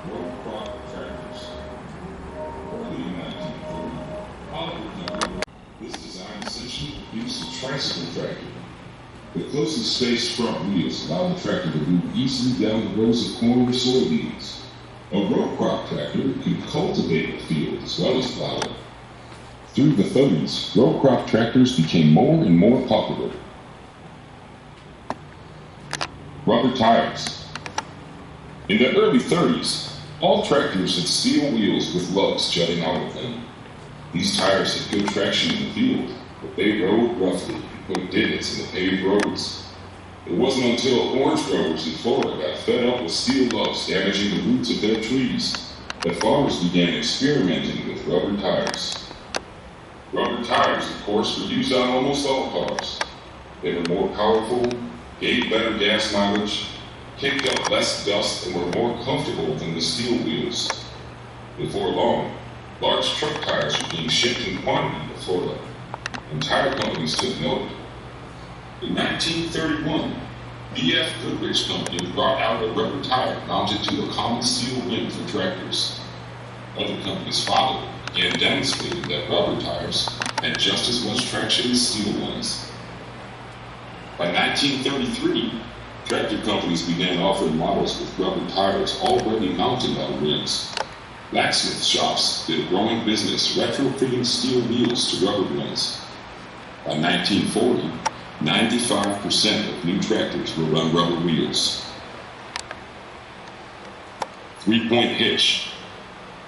Row crop tractors. Early in 1930, Oliver Company. This design essentially produced a tricycle tractor. The closely spaced front wheels allowed the tractor to move easily down the rows of corn or soybeans. A row crop tractor could cultivate the field as well as plow it. Through the 30s, row crop tractors became more and more popular. Rubber tires. In the early 30s, all tractors had steel wheels with lugs jutting out of them. These tires had good traction in the field, but they rode roughly and put divots in the paved roads. It wasn't until orange growers in Florida got fed up with steel lugs damaging the roots of their trees that farmers began experimenting with rubber tires. Rubber tires, of course, were used on almost all cars. They were more powerful, gave better gas mileage, kicked up less dust, and were more comfortable than the steel wheels. Before long, large truck tires were being shipped in quantity to Florida, and tire companies took note. In 1931, B.F. Goodrich Company brought out a rubber tire mounted to a common steel rim for tractors. Other companies followed, and demonstrated that rubber tires had just as much traction as steel ones. By 1933, tractor companies began offering models with rubber tires already mounted on rims. Blacksmith shops did a growing business retrofitting steel wheels to rubber ones. By 1940, 95% of new tractors were on rubber wheels. Three-point hitch.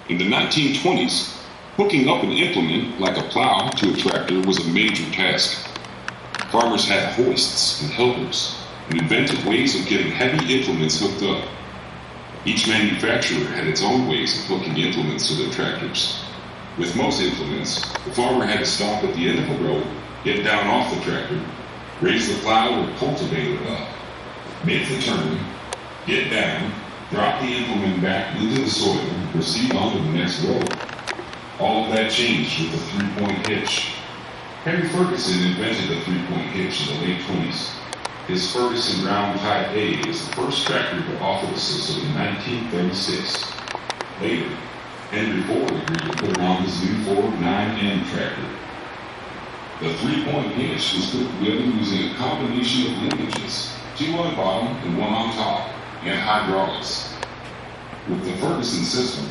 In the 1920s, hooking up an implement like a plow to a tractor was a major task. Farmers had hoists and helpers and invented ways of getting heavy implements hooked up. Each manufacturer had its own ways of hooking implements to their tractors. With most implements, the farmer had to stop at the end of a row, get down off the tractor, raise the plow or cultivator up, make the turn, get down, drop the implement back into the soil, and proceed on to the next row. All of that changed with the three-point hitch. Henry Ferguson invented the three-point hitch in the late 20s. His Ferguson Round Type A was the first tractor to offer the system in 1936. Later, Henry Ford agreed to put it on his new Ford 9N tractor. The three-point hitch was put together using a combination of linkages, two on bottom and one on top, and hydraulics. With the Ferguson system,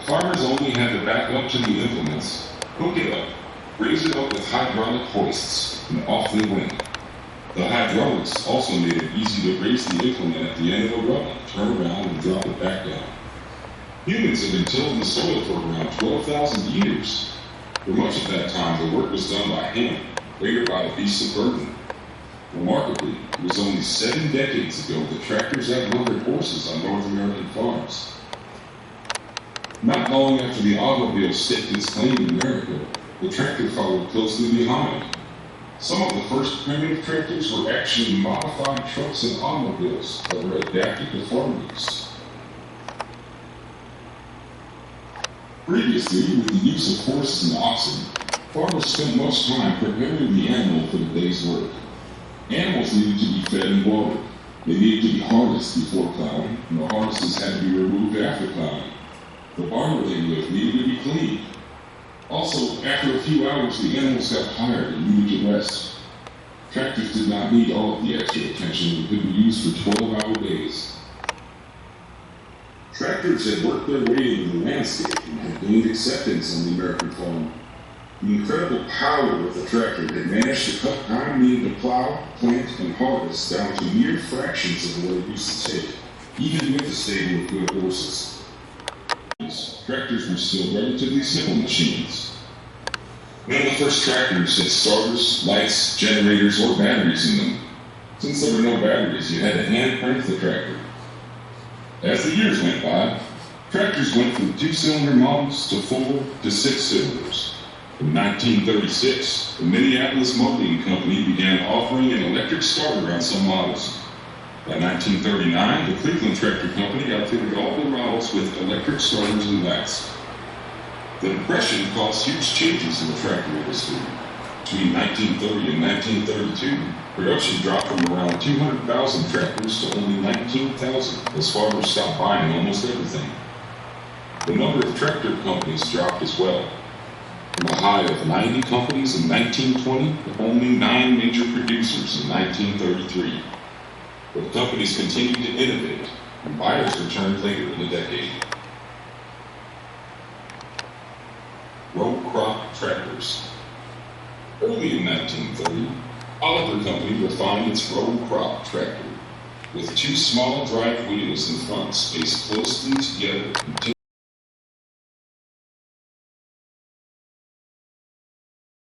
farmers only had to back up to the implements, hook it up, raise it up with hydraulic hoists, and off they went. The hydraulics also made it easy to raise the implement at the end of a run, turn around, and drop it back down. Humans have been tilling the soil for around 12,000 years. For much of that time, the work was done by hand, later by the beasts of burden. Remarkably, it was only 7 decades ago that tractors outnumbered horses on North American farms. Not long after the automobile staked its claim in America, the tractor followed closely behind. Some of the first primitive tractors were actually modified trucks and automobiles that were adapted to farm use. Previously, with the use of horses and oxen, farmers spent much time preparing the animal for the day's work. Animals needed to be fed and watered. They needed to be harnessed before plowing, and the harnesses had to be removed after plowing. The barn where they lived needed to be cleaned. Also, after a few hours, the animals got tired and needed to rest. Tractors did not need all of the extra attention and could be used for 12-hour days. Tractors had worked their way into the landscape and had gained acceptance on the American farm. The incredible power of the tractor had managed to cut time needed to plow, plant, and harvest down to mere fractions of what it used to take, even with a stable of good horses. Tractors were still relatively simple machines. None of the first tractors had starters, lights, generators, or batteries in them. Since there were no batteries, you had to hand crank the tractor. As the years went by, tractors went from 2-cylinder models to 4 to 6 cylinders. In 1936, the Minneapolis Motoring Company began offering an electric starter on some models. By 1939, the Cleveland Tractor Company outfitted all their models with electric starters and lights. The Depression caused huge changes in the tractor industry. Between 1930 and 1932, production dropped from around 200,000 tractors to only 19,000 as farmers stopped buying almost everything. The number of tractor companies dropped as well. From a high of 90 companies in 1920 to only 9 major producers in 1933. But companies continued to innovate, and buyers returned later in the decade. Row crop tractors. Early in 1930, Oliver Company refined its row crop tractor with 2 small drive wheels in front spaced closely together.